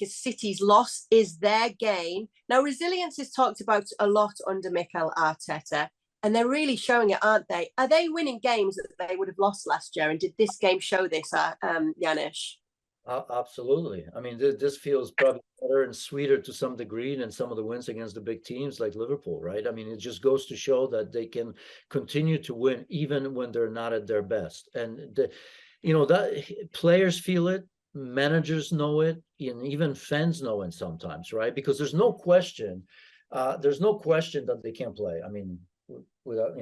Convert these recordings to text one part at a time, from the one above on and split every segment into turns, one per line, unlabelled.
City's loss is their gain. Now, resilience is talked about a lot under Mikel Arteta, and they're really showing it, aren't they? Are they winning games that they would have lost last year? And did this game show this, Janusz?
Absolutely. I mean, this feels probably better and sweeter to some degree than some of the wins against the big teams like Liverpool, right? I mean, it just goes to show that they can continue to win even when they're not at their best. And, that players feel it, managers know it, and even fans know it sometimes, right? Because there's no question that they can't play. I mean, without,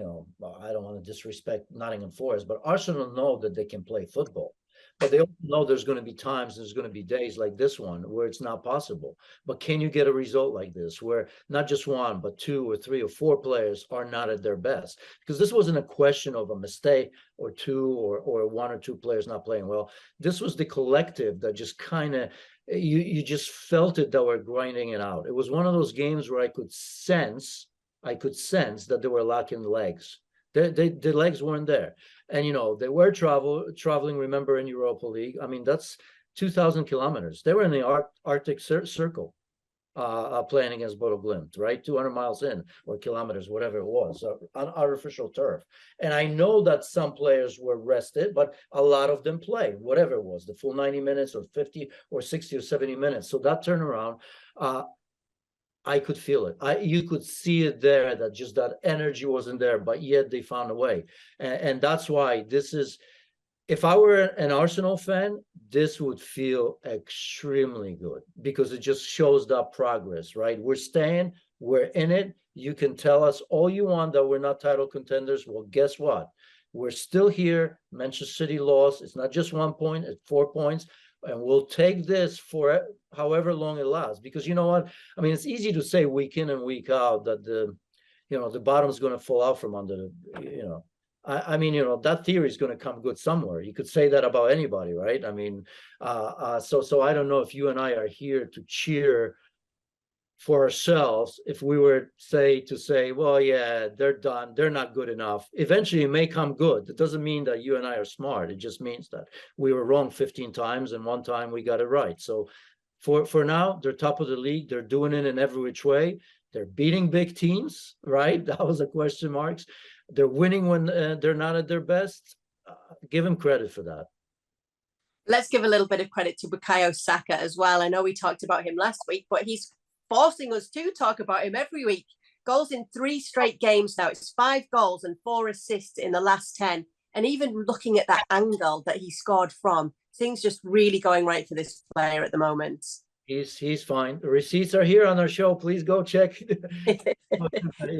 I don't want to disrespect Nottingham Forest, but Arsenal know that they can play football. But they also know there's going to be times, there's going to be days like this one where it's not possible. But can you get a result like this where not just one, but 2 or 3 or 4 players are not at their best? Because this wasn't a question of a mistake or 2 or 1 or 2 players not playing well. This was the collective that just kind of, you just felt it that were grinding it out. It was one of those games where I could sense that they were lacking legs. The legs weren't there. And, they were traveling, remember, in Europa League. I mean, that's 2,000 kilometers. They were in the Arctic Circle playing against Bodo Glimt, right? 200 miles in, or kilometers, whatever it was, on artificial turf. And I know that some players were rested, but a lot of them played, whatever it was, the full 90 minutes or 50 or 60 or 70 minutes. So that turnaround, I could feel it. You could see it there, that just that energy wasn't there, but yet they found a way. And that's why this is, if I were an Arsenal fan, this would feel extremely good because it just shows that progress, right? We're staying, we're in it. You can tell us all you want that we're not title contenders. Well, guess what? We're still here. Manchester City lost. It's not just 1 point, it's 4 points. And we'll take this for however long it lasts, because you know what? I mean, it's easy to say week in and week out that the bottom is going to fall out from under I mean, that theory is going to come good somewhere. You could say that about anybody, right? I mean, so I don't know if you and I are here to cheer for ourselves. If we were to say, well, yeah, they're done, they're not good enough. Eventually it may come good. It doesn't mean that you and I are smart. It just means that we were wrong 15 times and one time we got it right. So for now, they're top of the league. They're doing it in every which way. They're beating big teams, right? That was a question marks. They're winning when they're not at their best. Give them credit for that.
Let's give a little bit of credit to Bukayo Saka as well. I know we talked about him last week, but he's forcing us to talk about him every week. Goals in 3 straight games now. It's 5 goals and 4 assists in the last 10. And even looking at that angle that he scored from, things just really going right for this player at the moment.
He's fine. The receipts are here on our show. Please go check.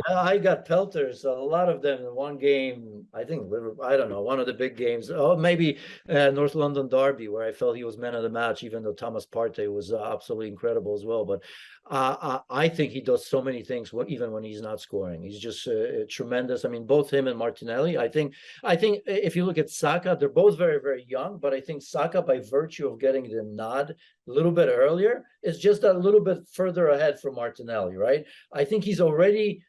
I got pelters, a lot of them in one game. I think, I don't know, one of the big games. Oh, maybe North London Derby, where I felt he was man of the match, even though Thomas Partey was absolutely incredible as well. But I think he does so many things, even when he's not scoring. He's just tremendous. I mean, both him and Martinelli. I think if you look at Saka, they're both very, very young. But I think Saka, by virtue of getting the nod a little bit earlier, is just a little bit further ahead from Martinelli, right? I think he's already,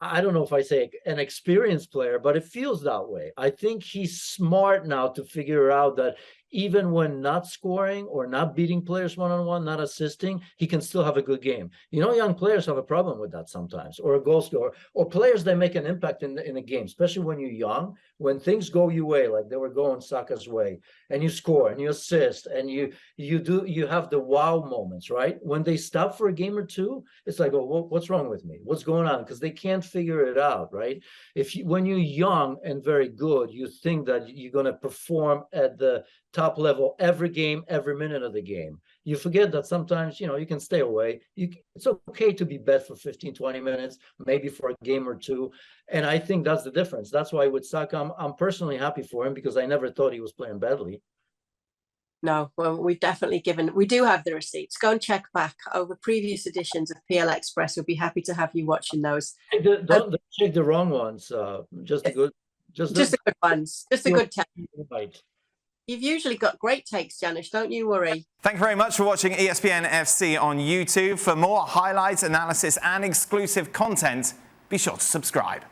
I don't know if I say an experienced player, but it feels that way. I think he's smart now to figure out that even when not scoring or not beating players one-on-one, not assisting, he can still have a good game. Young players have a problem with that sometimes, or a goal scorer, or players that make an impact in a game, especially when you're young, when things go your way, like they were going Saka's way, and you score and you assist and you have the wow moments, right? When they stop for a game or two, it's like, oh, what's wrong with me? What's going on? Because they can't figure it out, right? When you're young and very good, you think that you're going to perform at the top level every game, every minute of the game. You forget that sometimes, you can stay away. It's okay to be bad for 15, 20 minutes, maybe for a game or two. And I think that's the difference. That's why with Saka, I'm personally happy for him, because I never thought he was playing badly.
No, well, we do have the receipts. Go and check back over previous editions of PL Express. We'll be happy to have you watching those.
Don't check the wrong ones. Just the good
ones. Just a good take.
Right.
You've usually got great takes, Janusz, don't you worry.
Thank you very much for watching ESPN FC on YouTube. For more highlights, analysis and exclusive content, be sure to subscribe.